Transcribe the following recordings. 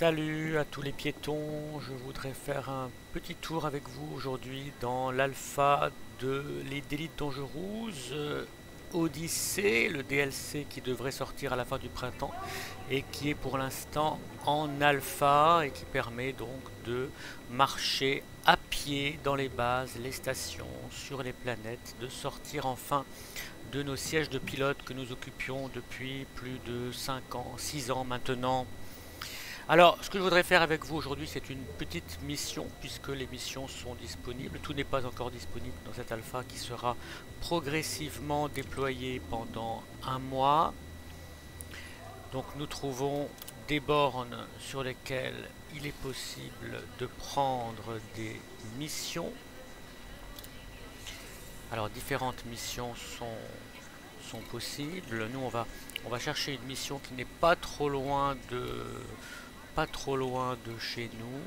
Salut à tous les piétons, je voudrais faire un petit tour avec vous aujourd'hui dans l'alpha de Les Délites Dangereuses Odyssée, le DLC qui devrait sortir à la fin du printemps et qui est pour l'instant en alpha et qui permet donc de marcher à pied dans les bases, les stations, sur les planètes, de sortir enfin de nos sièges de pilote que nous occupions depuis plus de 5 ans, 6 ans maintenant. Alors, ce que je voudrais faire avec vous aujourd'hui, c'est une petite mission, puisque les missions sont disponibles. Tout n'est pas encore disponible dans cette alpha qui sera progressivement déployée pendant un mois. Donc nous trouvons des bornes sur lesquelles il est possible de prendre des missions. Alors différentes missions sont possibles. Nous on va chercher une mission qui n'est pas trop loin de chez nous.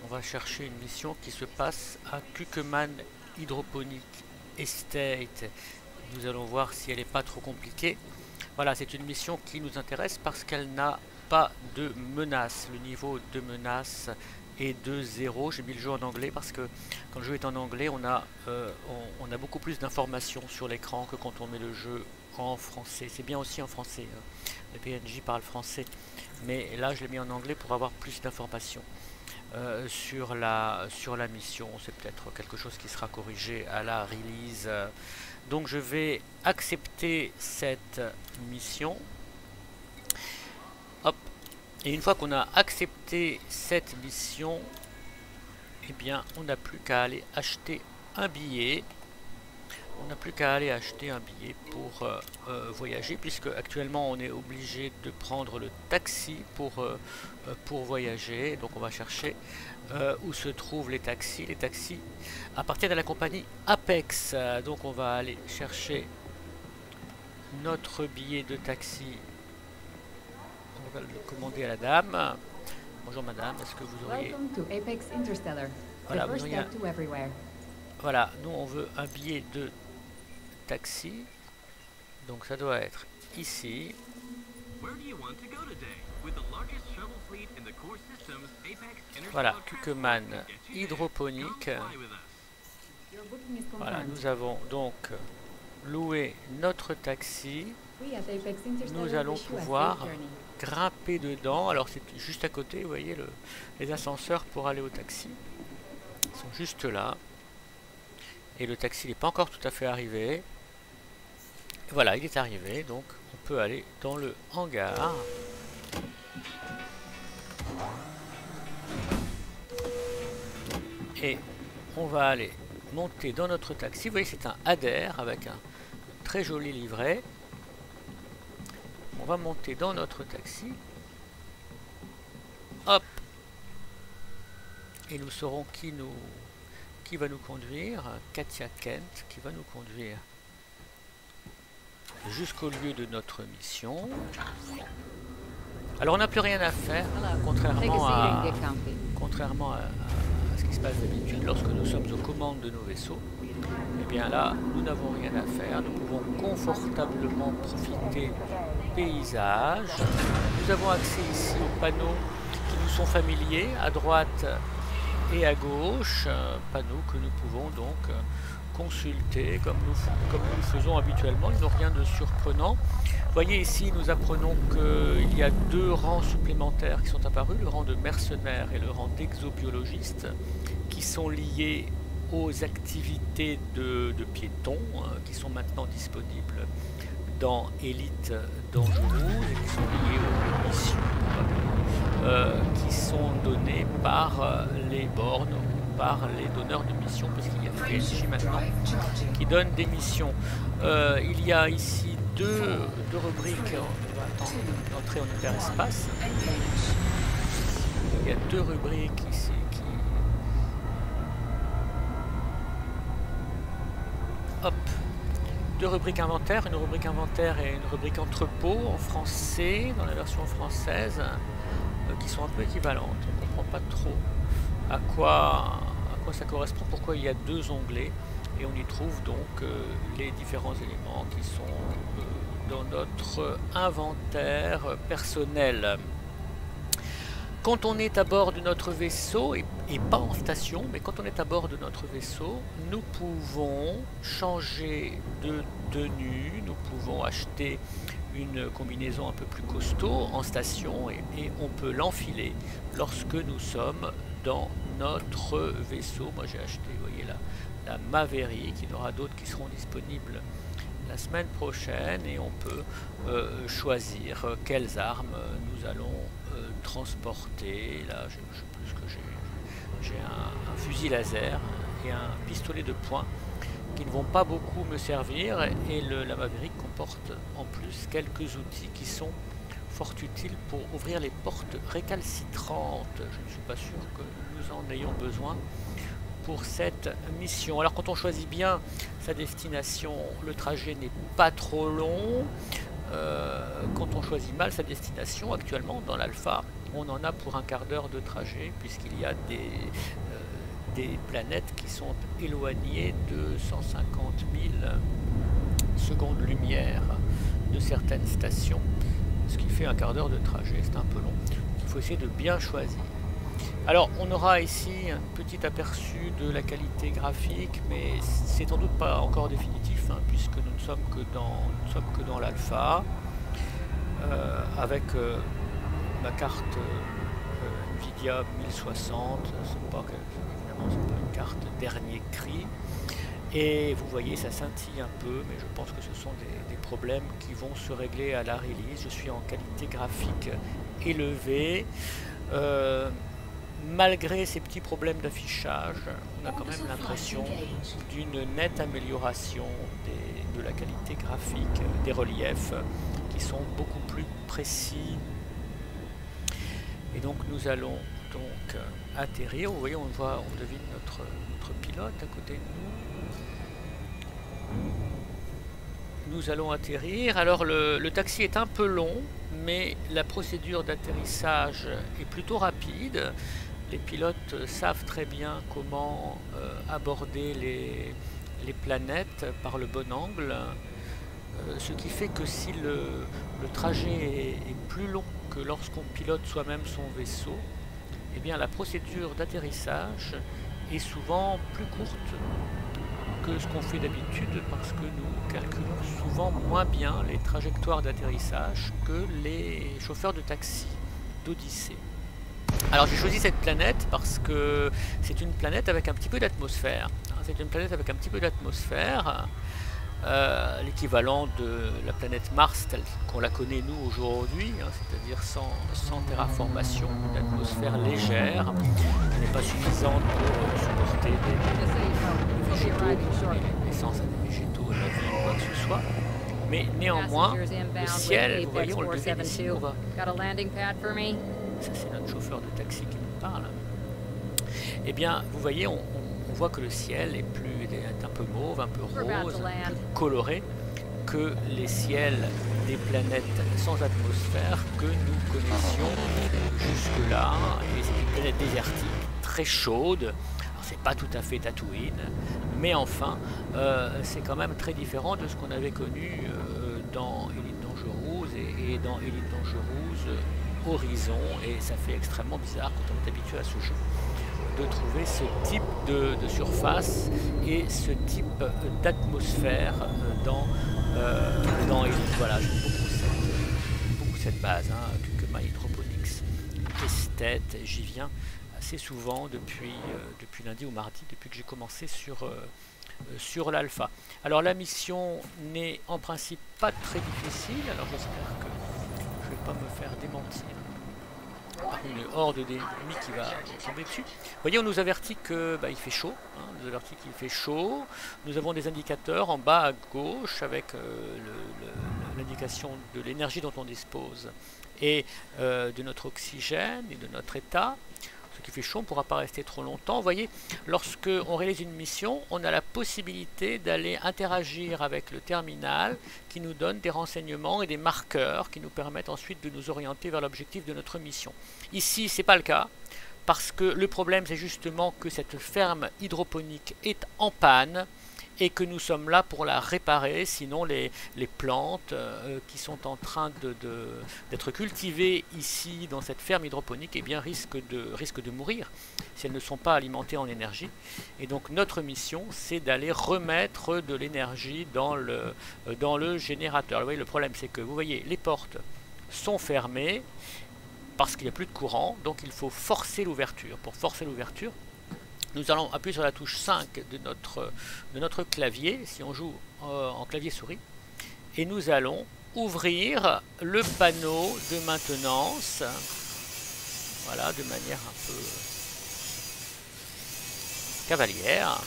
On va chercher une mission qui se passe à Kukeman Hydroponic Estate. Nous allons voir si elle n'est pas trop compliquée. Voilà, c'est une mission qui nous intéresse parce qu'elle n'a pas de menace. Le niveau de menace est de 0. J'ai mis le jeu en anglais parce que quand le jeu est en anglais, on a beaucoup plus d'informations sur l'écran que quand on met le jeu en français. C'est bien aussi en français, hein. Les PNJ parlent français, mais là je l'ai mis en anglais pour avoir plus d'informations sur la mission. C'est peut-être quelque chose qui sera corrigé à la release. Donc je vais accepter cette mission. Hop. Et une fois qu'on a accepté cette mission, eh bien on n'a plus qu'à aller acheter un billet. On n'a plus qu'à aller acheter un billet pour voyager, puisque actuellement on est obligé de prendre le taxi pour voyager. Donc on va chercher où se trouvent les taxis. Les taxis appartiennent à la compagnie Apex. Donc on va aller chercher notre billet de taxi. On va le commander à la dame. Bonjour madame, est-ce que vous auriez... Voilà, vous auriez voilà, nous on veut un billet de taxi, donc ça doit être ici. Voilà, Kukeman Hydroponique. Voilà, nous avons donc loué notre taxi. Nous allons pouvoir grimper dedans. Alors c'est juste à côté, vous voyez, les ascenseurs pour aller au taxi sont juste là. Et le taxi n'est pas encore tout à fait arrivé. Voilà, il est arrivé, donc on peut aller dans le hangar. Et on va aller monter dans notre taxi. Vous voyez, c'est un Adair avec un très joli livret. On va monter dans notre taxi. Hop. Et nous saurons qui va nous conduire. Katia Kent qui va nous conduire jusqu'au lieu de notre mission. Alors on n'a plus rien à faire, contrairement à ce qui se passe d'habitude lorsque nous sommes aux commandes de nos vaisseaux. Et bien là, nous n'avons rien à faire. Nous pouvons confortablement profiter du paysage. Nous avons accès ici aux panneaux qui nous sont familiers, à droite et à gauche, panneaux que nous pouvons donc consulter comme nous le faisons habituellement. Ils n'ont rien de surprenant. Vous voyez ici, nous apprenons qu'il y a deux rangs supplémentaires qui sont apparus, le rang de mercenaires et le rang d'exobiologiste, qui sont liés aux activités de piétons, qui sont maintenant disponibles dans Elite Dangerous et qui sont liés aux missions qui sont données par les bornes ou par les donneurs de missions, parce qu'il y a des PNJ maintenant qui donnent des missions. Il y a ici deux rubriques. On va attendre d'entrer en hyperespace. Il y a deux rubriques ici qui... Hop. Deux rubriques inventaire, une rubrique inventaire et une rubrique entrepôt en français, dans la version française, qui sont un peu équivalentes. On ne comprend pas trop à quoi ça correspond, pourquoi il y a deux onglets, et on y trouve donc les différents éléments qui sont dans notre inventaire personnel. quand on est à bord de notre vaisseau, et pas en station, mais quand on est à bord de notre vaisseau, nous pouvons changer de tenue, nous pouvons acheter une combinaison un peu plus costaud en station et on peut l'enfiler lorsque nous sommes dans notre vaisseau. Moi j'ai acheté, vous voyez, la Maverick, il y en aura d'autres qui seront disponibles la semaine prochaine et on peut choisir quelles armes nous allons transporter. Là je sais plus ce que j'ai un fusil laser et un pistolet de poing qui ne vont pas beaucoup me servir et la Maverick comporte en plus quelques outils qui sont fort utiles pour ouvrir les portes récalcitrantes. Je ne suis pas sûr que nous en ayons besoin pour cette mission. Alors quand on choisit bien sa destination, le trajet n'est pas trop long. Quand on choisit mal sa destination, actuellement dans l'alpha, on en a pour un quart d'heure de trajet puisqu'il y a des planètes qui sont éloignées de 150 000 secondes-lumière de certaines stations, ce qui fait un quart d'heure de trajet. C'est un peu long, il faut essayer de bien choisir. Alors on aura ici un petit aperçu de la qualité graphique, mais c'est sans doute pas encore définitif, hein, puisque nous ne sommes que dans l'alpha, avec ma carte Nvidia 1060, c'est pas une carte dernier cri, et vous voyez ça scintille un peu, mais je pense que ce sont des problèmes qui vont se régler à la release. Je suis en qualité graphique élevée. Malgré ces petits problèmes d'affichage, on a quand même l'impression d'une nette amélioration de la qualité graphique, des reliefs qui sont beaucoup plus précis. Et donc nous allons donc atterrir. Vous voyez, on devine notre pilote à côté de nous. Nous allons atterrir. Alors le taxi est un peu long, mais la procédure d'atterrissage est plutôt rapide. Les pilotes savent très bien comment aborder les planètes par le bon angle, ce qui fait que si le trajet est plus long que lorsqu'on pilote soi-même son vaisseau, eh bien la procédure d'atterrissage est souvent plus courte que ce qu'on fait d'habitude, parce que nous calculons souvent moins bien les trajectoires d'atterrissage que les chauffeurs de taxi d'Odyssée. Alors j'ai choisi cette planète parce que c'est une planète avec un petit peu d'atmosphère. C'est une planète avec un petit peu d'atmosphère, l'équivalent de la planète Mars telle qu'on la connaît nous aujourd'hui, hein, c'est-à-dire sans terraformation, une atmosphère légère, qui n'est pas suffisante pour supporter des végétaux, l'essence à des végétaux, la vie ou quoi que ce soit. Mais néanmoins, le ciel, vous voyez, on le devine ici, on va... Ça c'est notre chauffeur de taxi qui nous parle. Eh bien, vous voyez, on voit que le ciel est un peu mauve, un peu rose, un peu plus coloré que les ciels des planètes sans atmosphère que nous connaissions jusque-là. Et c'est une planète désertique, très chaude. Alors c'est pas tout à fait Tatooine, mais enfin, c'est quand même très différent de ce qu'on avait connu dans Elite Dangerous et dans Elite Dangerous Horizon, et ça fait extrêmement bizarre quand on est habitué à ce jeu de trouver ce type de surface et ce type d'atmosphère dans Elite. Voilà, j'aime beaucoup cette base, hein, Kukuma Hydroponics Esthète. J'y viens assez souvent depuis lundi ou mardi, depuis que j'ai commencé sur l'alpha. Alors la mission n'est en principe pas très difficile, alors j'espère que je ne vais pas me faire démentir par une horde d'ennemis qui va tomber dessus. Vous voyez, on nous avertit que il fait chaud, hein, on nous avertit qu'il fait chaud. Nous avons des indicateurs en bas à gauche avec l'indication de l'énergie dont on dispose et de notre oxygène et de notre état. Ce qui fait chaud, on ne pourra pas rester trop longtemps. Vous voyez, lorsque on réalise une mission, on a la possibilité d'aller interagir avec le terminal qui nous donne des renseignements et des marqueurs qui nous permettent ensuite de nous orienter vers l'objectif de notre mission. Ici, ce n'est pas le cas, parce que le problème, c'est justement que cette ferme hydroponique est en panne et que nous sommes là pour la réparer, sinon les plantes qui sont en train d'être cultivées ici dans cette ferme hydroponique eh bien, risquent de mourir si elles ne sont pas alimentées en énergie. Et donc notre mission c'est d'aller remettre de l'énergie dans le générateur. Vous voyez, le problème c'est que vous voyez les portes sont fermées parce qu'il n'y a plus de courant, donc il faut forcer l'ouverture. Pour forcer l'ouverture, nous allons appuyer sur la touche 5 de notre clavier, si on joue en clavier souris, et nous allons ouvrir le panneau de maintenance, voilà, de manière un peu cavalière.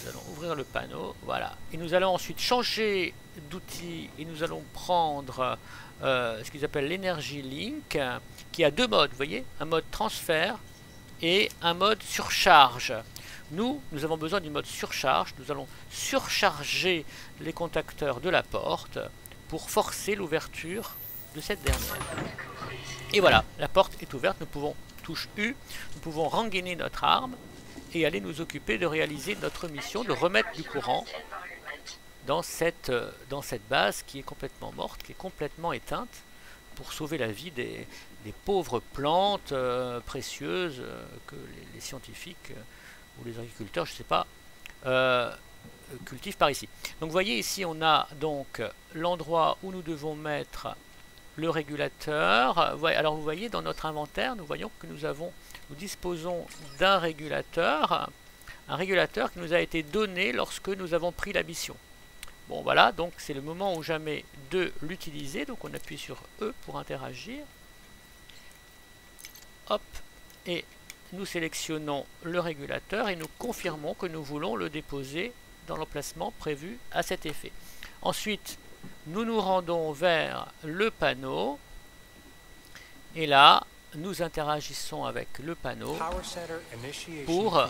Nous allons ouvrir le panneau, voilà, et nous allons ensuite changer d'outil, et nous allons prendre ce qu'ils appellent l'Energy Link, qui a deux modes, vous voyez, un mode transfert, et un mode surcharge. Nous avons besoin du mode surcharge. Nous allons surcharger les contacteurs de la porte pour forcer l'ouverture de cette dernière. Et voilà, la porte est ouverte. Nous pouvons, touche U, nous pouvons rengainer notre arme et aller nous occuper de réaliser notre mission, de remettre du courant dans cette base qui est complètement morte, qui est complètement éteinte, pour sauver la vie des pauvres plantes précieuses que les scientifiques ou les agriculteurs, je ne sais pas, cultivent par ici. Donc vous voyez ici on a donc l'endroit où nous devons mettre le régulateur. Alors vous voyez dans notre inventaire, nous voyons que nous disposons d'un régulateur, un régulateur qui nous a été donné lorsque nous avons pris la mission. Bon voilà, donc c'est le moment ou jamais de l'utiliser. Donc on appuie sur E pour interagir. Hop, et nous sélectionnons le régulateur et nous confirmons que nous voulons le déposer dans l'emplacement prévu à cet effet. Ensuite, nous nous rendons vers le panneau et là, nous interagissons avec le panneau pour,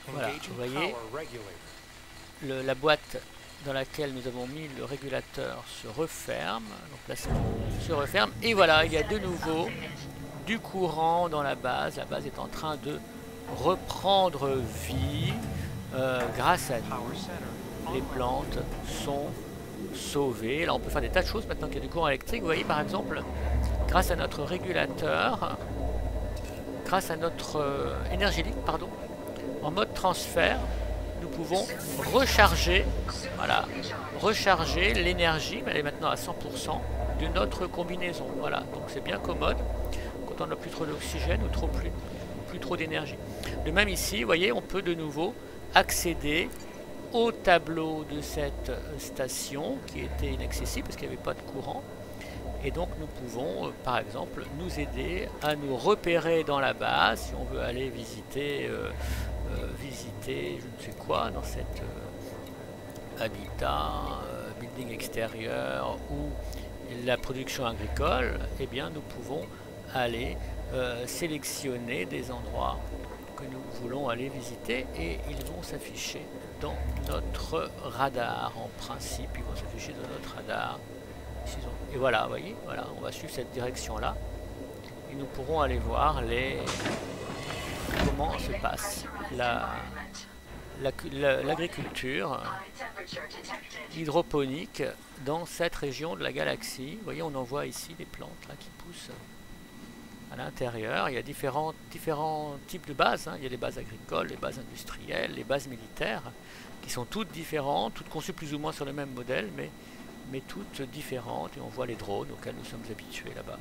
voilà, vous voyez, la boîte dans laquelle nous avons mis le régulateur se referme, l'emplacement se referme, et voilà, il y a de nouveau du courant dans la base est en train de reprendre vie grâce à nous. Les plantes sont sauvées. Là on peut faire des tas de choses maintenant qu'il y a du courant électrique. Vous voyez par exemple, grâce à notre régulateur, grâce à notre Energy Link, pardon, en mode transfert, nous pouvons recharger, voilà, recharger l'énergie, elle est maintenant à 100% de notre combinaison. Voilà, donc c'est bien commode quand on n'a plus trop d'oxygène ou plus trop d'énergie. De même ici, vous voyez, on peut de nouveau accéder au tableau de cette station qui était inaccessible parce qu'il n'y avait pas de courant. Et donc nous pouvons, par exemple, nous aider à nous repérer dans la base si on veut aller visiter je ne sais quoi dans cet habitat, building extérieur ou la production agricole. Eh bien nous pouvons aller sélectionner des endroits que nous voulons aller visiter et ils vont s'afficher dans notre radar. En principe, ils vont s'afficher dans notre radar. Et voilà, vous voyez, voilà, on va suivre cette direction-là et nous pourrons aller voir comment se passe l'agriculture hydroponique dans cette région de la galaxie. Vous voyez, on en voit ici des plantes là, qui poussent à l'intérieur. Il y a différents types de bases, hein. Il y a les bases agricoles, les bases industrielles, les bases militaires, qui sont toutes différentes, toutes conçues plus ou moins sur le même modèle, mais toutes différentes. Et on voit les drones auxquels nous sommes habitués là-bas,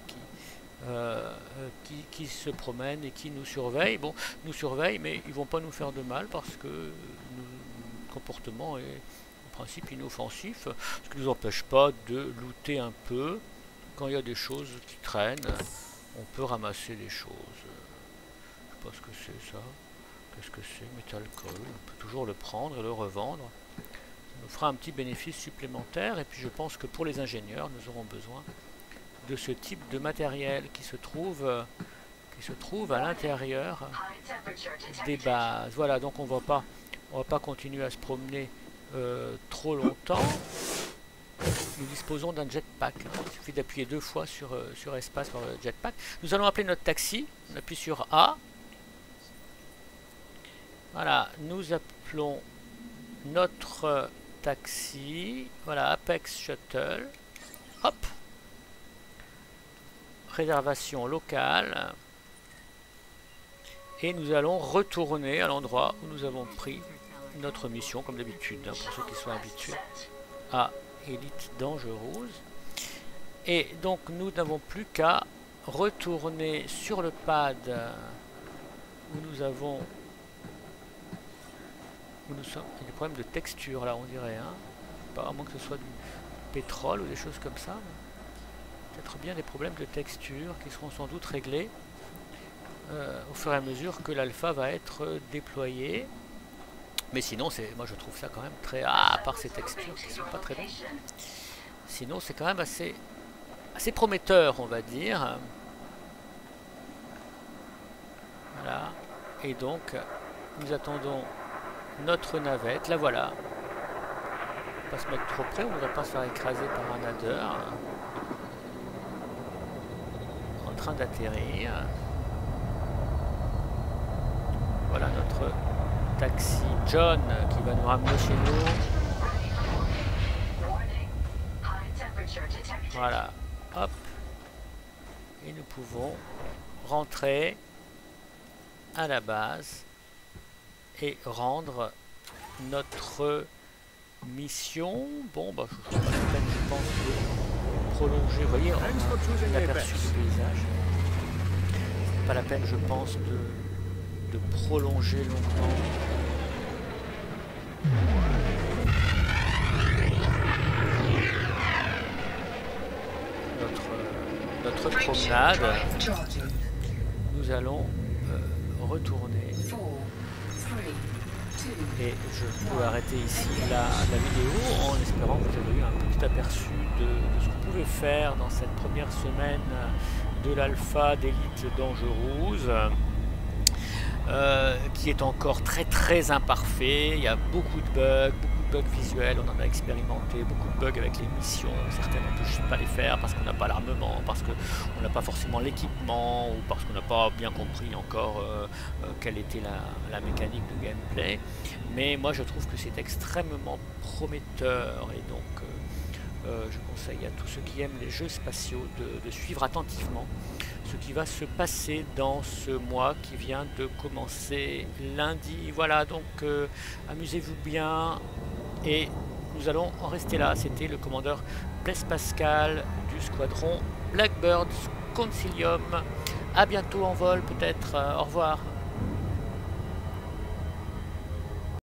qui se promènent et qui nous surveillent. Bon, nous surveillent, mais ils ne vont pas nous faire de mal parce que notre comportement est en principe inoffensif, ce qui ne nous empêche pas de looter un peu. Quand il y a des choses qui traînent, on peut ramasser des choses. Je sais pas ce que c'est ça. Qu'est-ce que c'est? Metal coil. On peut toujours le prendre et le revendre. Ça nous fera un petit bénéfice supplémentaire. Et puis je pense que pour les ingénieurs, nous aurons besoin de ce type de matériel qui se trouve à l'intérieur des bases. Voilà, donc on va pas continuer à se promener trop longtemps. Nous disposons d'un jetpack. Il suffit d'appuyer 2 fois sur espace pour le jetpack. Nous allons appeler notre taxi. On appuie sur A. Voilà, nous appelons notre taxi. Voilà, Apex Shuttle. Hop. Réservation locale. Et nous allons retourner à l'endroit où nous avons pris notre mission, comme d'habitude, hein, pour ceux qui sont habitués à Elite Dangerous. Et donc nous n'avons plus qu'à retourner sur le pad où nous avons... Où nous sommes. Il y a des problèmes de texture là, on dirait. Hein. Pas à moins que ce soit du pétrole ou des choses comme ça. Peut-être bien des problèmes de texture qui seront sans doute réglés au fur et à mesure que l'alpha va être déployé. Mais sinon, moi je trouve ça quand même très... Ah, à part ces textures qui sont pas très bonnes. Sinon, c'est quand même assez prometteur, on va dire. Voilà. Et donc, nous attendons notre navette. La voilà. On va pas se mettre trop près, on ne va pas se faire écraser par un nader. En train d'atterrir. Voilà notre taxi John qui va nous ramener chez nous. Voilà, hop. Et nous pouvons rentrer à la base et rendre notre mission. Bon, bah, je ne sais pas la peine, je pense, de prolonger. Vous voyez, on a aperçu du paysage. C'est pas la peine, je pense, de prolonger longuement. Notre promenade. Nous allons retourner. Et je peux arrêter ici la vidéo en espérant que vous avez eu un petit aperçu de ce qu'on pouvait faire dans cette première semaine de l'alpha d'Elite Dangerous. Qui est encore très imparfait. Il y a beaucoup de bugs visuels, on en a expérimenté, beaucoup de bugs avec les missions, certaines on ne peut juste pas les faire parce qu'on n'a pas l'armement, parce qu'on n'a pas forcément l'équipement, ou parce qu'on n'a pas bien compris encore quelle était la mécanique de gameplay. Mais moi je trouve que c'est extrêmement prometteur, et donc je conseille à tous ceux qui aiment les jeux spatiaux de suivre attentivement ce qui va se passer dans ce mois qui vient de commencer lundi. Voilà, donc amusez-vous bien et nous allons en rester là. C'était le commandeur Blaise Pascal du squadron Blackbird Concilium. À bientôt en vol peut-être. Au revoir.